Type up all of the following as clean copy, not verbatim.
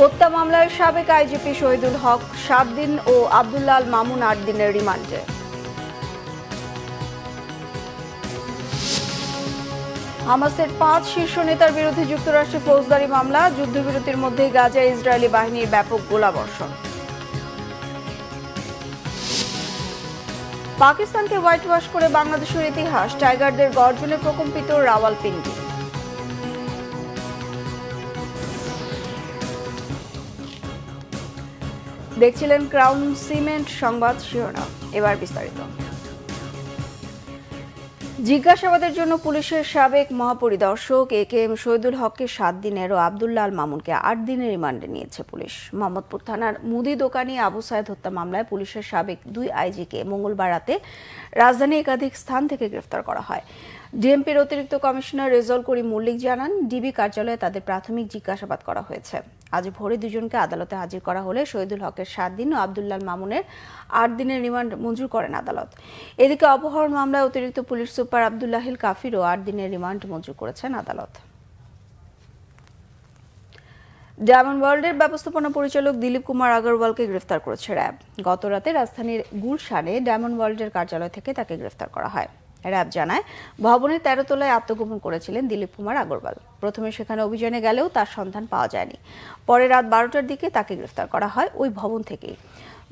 হত্যা মামলায় সাবেক আইজিপি শহীদুল হক 7 দিন ও আব্দুল্লাহ আল মামুন 8 দিনের রিমান্ডে। হামাসের 5 শীর্ষ নেতার বিরুদ্ধে যুক্তরাষ্ট্রে ফৌজদারি মামলা। যুদ্ধবিরতির মধ্যে গাজায় ইসরায়েলি বাহিনীর ব্যাপক গোলাবর্ষণ। পাকিস্তানকে হোয়াইট ওয়াশ করে বাংলাদেশের ইতিহাস। টাইগারদের গর্জনে প্রকম্পিত রাওয়ালপিন্ডি। দেখছিলেন ক্রাউন সিমেন্ট সংবাদ শিরোনাম, এবার বিস্তারিত। জিজ্ঞাসাবাদের জন্য পুলিশের সাবেক মহাপরিদর্শক একেএম শহীদুল হককে 7 দিনের ও আব্দুল্লাহ আল মামুনকে 8 দিনের রিমান্ডে নিয়েছে পুলিশ। মোহাম্মদপুর থানার মুদি দোকানি আবু সায়েদ হত্যা মামলায় পুলিশের সাবেক 2 আইজিকে মঙ্গলবার রাতে রাজধানীর একাধিক স্থান থেকে গ্রেফতার করা হয়। ডিএমপির অতিরিক্ত কমিশনার রেজাউল করিম মল্লিক জানান, ডিবি কার্যালয়ে তাদের প্রাথমিক জিজ্ঞাসাবাদ করা হয়েছে। আজ ভোরে দুজনকে আদালতে হাজির করা হলে শহীদুল হকের 7 দিন ও আব্দুল্লাহ আল মামুনের 8 দিনের রিমান্ড মঞ্জুর করেন আদালত। এদিকে অপহরণ মামলায় অতিরিক্ত পুলিশ সুপার আব্দুল্লাহিল কাফিরও 8 দিনের রিমান্ড মঞ্জুর করেছেন আদালত। ডায়মন্ড ওয়ার্ল্ডের ব্যবস্থাপনা পরিচালক দিলীপ কুমার আগরওয়ালকে গ্রেফতার করেছে র্যাব। গতরাতে রাজধানীর গুলশানে ডায়মন্ড ওয়ার্ল্ডের কার্যালয় থেকে তাকে গ্রেফতার করা হয়। র্যাব জানায়, ভবনের 13 তলায় আত্মগোপন করেছিলেন দিলীপ কুমার আগরওয়াল। প্রথমে সেখানে অভিযানে গেলেও তার সন্ধান পাওয়া যায়নি। পরে রাত 12টার দিকে তাকে গ্রেফতার করা হয় ওই ভবন থেকেই।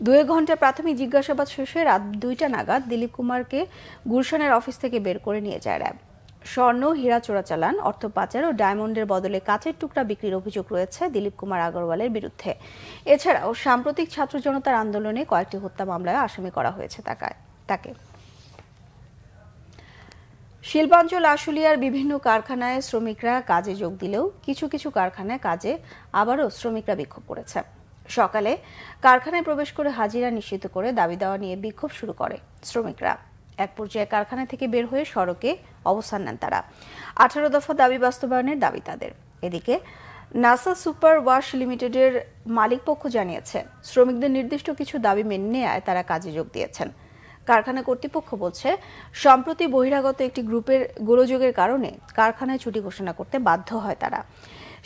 2 ঘন্টা প্রাথমিক জিজ্ঞাসাবাদ শেষে রাত 2টা নাগাদ দিলীপ কুমারকে গুলশানের অফিস থেকে বের করে নিয়ে যায় র্যাব। স্বর্ণ, হীরা চোরাচালান, অর্থ পাচার ও ডায়মন্ডের বদলে কাচের টুকরা বিক্রির অভিযোগ রয়েছে দিলীপ কুমার আগরওয়ালের বিরুদ্ধে। এছাড়াও সাম্প্রতিক ছাত্র জনতার আন্দোলনে কয়েকটি হত্যা মামলায় আসামি করা হয়েছে তাকে। শিল্পাঞ্চল আশুলিয়ার বিভিন্ন কারখানায় শ্রমিকরা কাজে যোগ দিলেও কিছু কিছু কারখানায় কাজে আবারও শ্রমিকরা বিক্ষোভ করেছে। সকালে কারখানায় প্রবেশ করে হাজিরা নিশ্চিত করে দাবি দেওয়া নিয়ে বিক্ষোভ শুরু করে শ্রমিকরা। এক পর্যায়ে কারখানা থেকে বের হয়ে সড়কে অবস্থান নেন তারা। 18 দফা দাবি বাস্তবায়নের দাবি তাদের। এদিকে নাসা সুপার ওয়াশ লিমিটেডের মালিকপক্ষ জানিয়েছে, শ্রমিকদের নির্দিষ্ট কিছু দাবি মেনে নেয় তারা কাজে যোগ দিয়েছেন। কারখানা কর্তৃপক্ষ বলছে, সম্প্রতি বহিরাগত একটি গ্রুপের গোলযোগের কারণে কারখানায় ছুটি ঘোষণা করতে বাধ্য হয় তারা।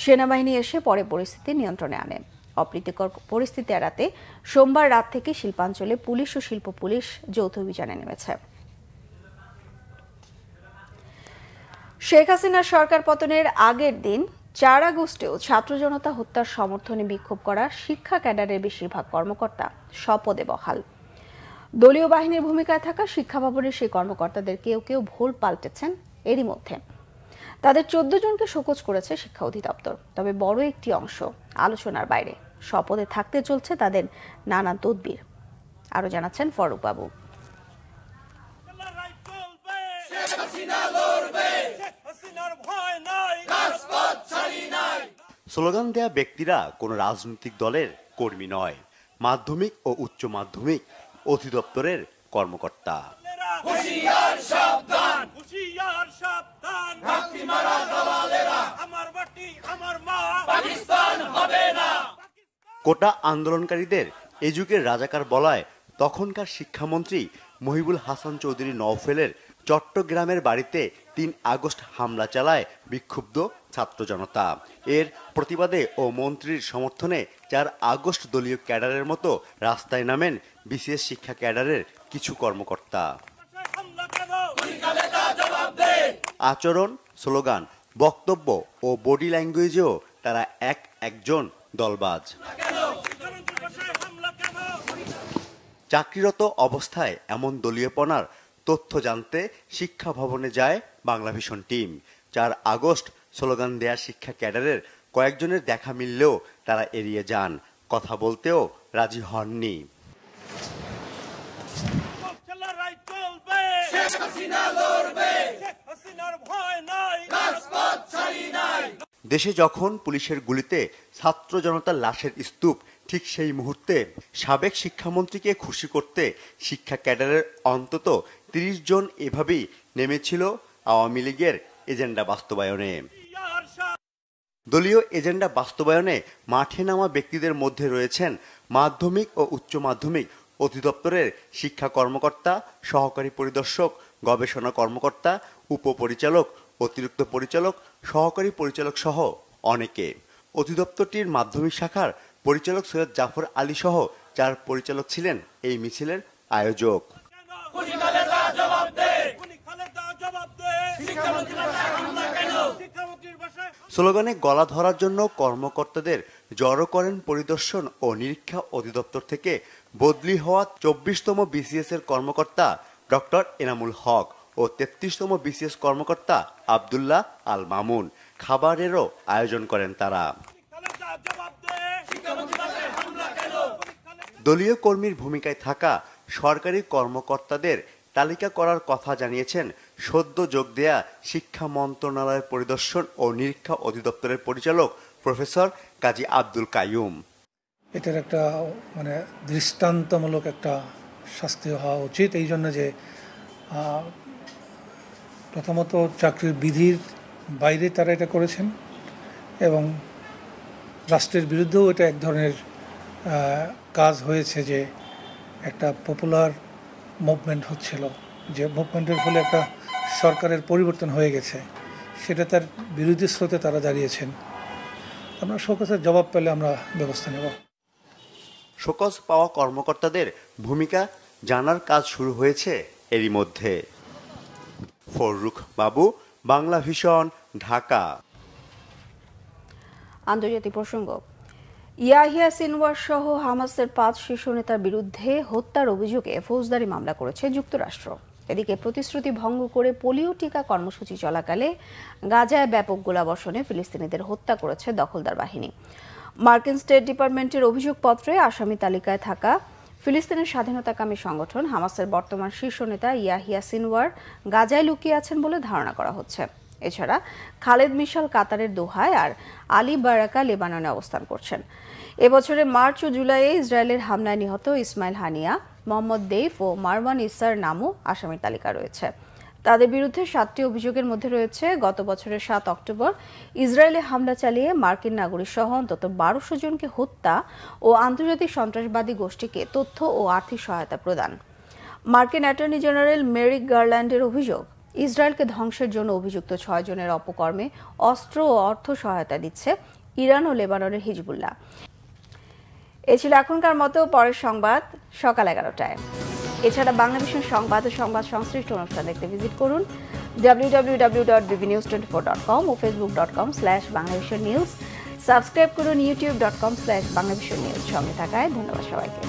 সেনাবাহিনী এসে পরে পরিস্থিতি নিয়ন্ত্রণে আনে। অপ্রীতিকর পরিস্থিতি এড়াতে সোমবার রাত থেকে শিল্পাঞ্চলে পুলিশ ও শিল্প পুলিশ যৌথ অভিযানে নেমেছে। শেখ হাসিনার সরকার পতনের আগের দিন 4 আগস্টেও ছাত্র জনতা হত্যার সমর্থনে বিক্ষোভ করা শিক্ষা ক্যাডারের বেশিরভাগ কর্মকর্তা স্বপদে বহাল। দলীয় বাহিনীর ভূমিকায় থাকা শিক্ষা ভবনের সেই কর্মকর্তাদের কেউ কেউ ভুল পাল্টেছেন এরই মধ্যে। তাদের 14 জনকে শোকজ করেছে শিক্ষা অধিদপ্তর। তবে বড় একটি অংশ আলোচনার বাইরে। স্বপদে থাকতে চলছে তাদের নানা তদবির। আরো জানাচ্ছেন ফারুক বাবু। স্লোগান দেয়া ব্যক্তিরা কোনো রাজনৈতিক দলের কর্মী নয়, মাধ্যমিক ও উচ্চ মাধ্যমিক অধিদপ্তরের কর্মকর্তা। কোটা আন্দোলনকারীদের এ যুগের রাজাকার বলায় তখনকার শিক্ষামন্ত্রী মহিবুল হাসান চৌধুরী নওফেলের চট্টগ্রামের বাড়িতে 3 আগস্ট হামলা চালায় বিক্ষুব্ধ ছাত্র জনতা। এর প্রতিবাদে ও মন্ত্রীর সমর্থনে 4 আগস্ট দলীয় ক্যাডারের মতো রাস্তায় নামেন বিসিএস শিক্ষা ক্যাডারের কিছু কর্মকর্তা। আচরণ, স্লোগান, বক্তব্য ও বডি ল্যাঙ্গুয়েজেও তারা একজন দলবাজ। চাকরিরত অবস্থায় এমন দলীয়পনার তথ্য জানতে শিক্ষা ভবনে যায় বাংলাভিশন টিম। 4 আগস্ট স্লোগান দেয়া শিক্ষা ক্যাডারের কয়েকজনের দেখা মিললেও তারা এড়িয়ে যান, কথা বলতেও রাজি হননি। দেশে যখন পুলিশের গুলিতে ছাত্র জনতার লাশের স্তূপ, ঠিক সেই মুহূর্তে সাবেক শিক্ষামন্ত্রীকে খুশি করতে শিক্ষা ক্যাডারের অন্তত 30 জন এভাবেই নেমেছিল আওয়ামী লীগের এজেন্ডা বাস্তবায়নে। দলীয় এজেন্ডা বাস্তবায়নে মাঠে নামা ব্যক্তিদের মধ্যে রয়েছেন মাধ্যমিক ও উচ্চ মাধ্যমিক অধিদপ্তরের শিক্ষা কর্মকর্তা, সহকারী পরিদর্শক, গবেষণা কর্মকর্তা, উপপরিচালক, অতিরিক্ত পরিচালক, সহকারী পরিচালক সহ অনেকে। অধিদপ্তরটির মাধ্যমিক শাখার পরিচালক সৈয়দ জাফর আলী সহ 4 পরিচালক ছিলেন এই মিছিলের আয়োজক। স্লোগানে গলা ধরার জন্য কর্মকর্তাদের জড়ো করেন পরিদর্শন ও নিরীক্ষা অধিদপ্তর থেকে বদলি হওয়া 24তম বিসিএস এর কর্মকর্তা ডক্টর এনামুল হক ও 33তম বিসিএস কর্মকর্তা আব্দুল্লাহ আল মামুন। খাবারেরও আয়োজন করেন তারা। দলীয় কর্মীর ভূমিকায় থাকা সরকারি কর্মকর্তাদের তালিকা করার কথা জানিয়েছেন সদ্য যোগ দেয়া শিক্ষা মন্ত্রণালয়ের পরিদর্শন ও নিরীক্ষা অধিদপ্তরের পরিচালক প্রফেসর কাজী আব্দুল কাইয়ুম। এটার একটা দৃষ্টান্তমূলক একটা শাস্তি হওয়া উচিত, এই জন্য যে প্রথমত চাকরির বিধির বাইরে তারা এটা করেছেন এবং রাষ্ট্রের বিরুদ্ধেও এটা এক ধরনের কাজ হয়েছে, যে একটা পপুলার মুভমেন্ট হচ্ছিল, যে মুভমেন্টের ফলে একটা সরকারের পরিবর্তন হয়ে গেছে, সেটা তার বিরোধী স্রোতে তারা দাঁড়িয়েছেন। আমরা শোকজের জবাব পেলে আমরা ব্যবস্থা নেব। শোকজ পাওয়া কর্মকর্তাদের ভূমিকা জানার কাজ শুরু হয়েছে এরই মধ্যে। ফররুখ বাবু, বাংলা ভিশন, ঢাকা। আন্তর্জাতিক প্রসঙ্গ। ইয়াহিয়া সিনওয়ার সহ হামাসের 5 শীর্ষ নেতার বিরুদ্ধে হত্যার অভিযোগে ফৌজদারি মামলা করেছে যুক্তরাষ্ট্র। এদিকে প্রতিশ্রুতি ভঙ্গ করে পোলিও টিকা কর্মসূচি চলাকালে গাজায় ব্যাপক গোলাবর্ষণে ফিলিস্তিনিদের হত্যা করেছে দখলদার বাহিনী। মার্কিন স্টেট ডিপার্টমেন্টের অভিযোগপত্রে আসামি তালিকায় থাকা ফিলিস্তিনের স্বাধীনতাকামী সংগঠন হামাসের বর্তমান শীর্ষ নেতা ইয়াহিয়া সিনওয়ার গাজায় লুকিয়ে আছেন বলে ধারণা করা হচ্ছে। এছাড়া খালেদ মিশাল কাতারের দোহায় আর আলী বারাকা লেবাননে অবস্থান করছেন। এবছরের মার্চ ও জুলাইয়ে ইসরায়েলের হামলায় নিহত ইসমাইল হানিয়া, মোহাম্মদ দেইফ ও মারওয়ান ইসার নামও আসামির তালিকা রয়েছে। তাদের বিরুদ্ধে 7টি অভিযোগের মধ্যে রয়েছে গত বছরের 7 অক্টোবর ইসরায়েলে হামলা চালিয়ে মার্কিন নাগরিক সহ অন্তত 1200 জনকে হত্যা ও আন্তর্জাতিক সন্ত্রাসবাদী গোষ্ঠীকে তথ্য ও আর্থিক সহায়তা প্রদান। মার্কিন অ্যাটর্নি জেনারেল মেরিক গারল্যান্ডের অভিযোগ, ইসরায়েলকে ধ্বংসের জন্য অভিযুক্ত 6 জনের অপকর্মে অস্ত্র ও অর্থ সহায়তা দিচ্ছে ইরান ও লেবাননের হিজবুল্লাহ। এ ছিল এখনকার মতো, পরের সংবাদ সকাল 11টায়। এছাড়া বাংলাদেশের সংবাদ ও সংবাদ সংশ্লিষ্ট অনুষ্ঠান দেখতে ভিজিট করুন www.bbnews24.com ও facebook.com/bangladesh news। সাবস্ক্রাইব করুন youtube.com/bangladesh news। সঙ্গে থাকায় ধন্যবাদ সবাইকে।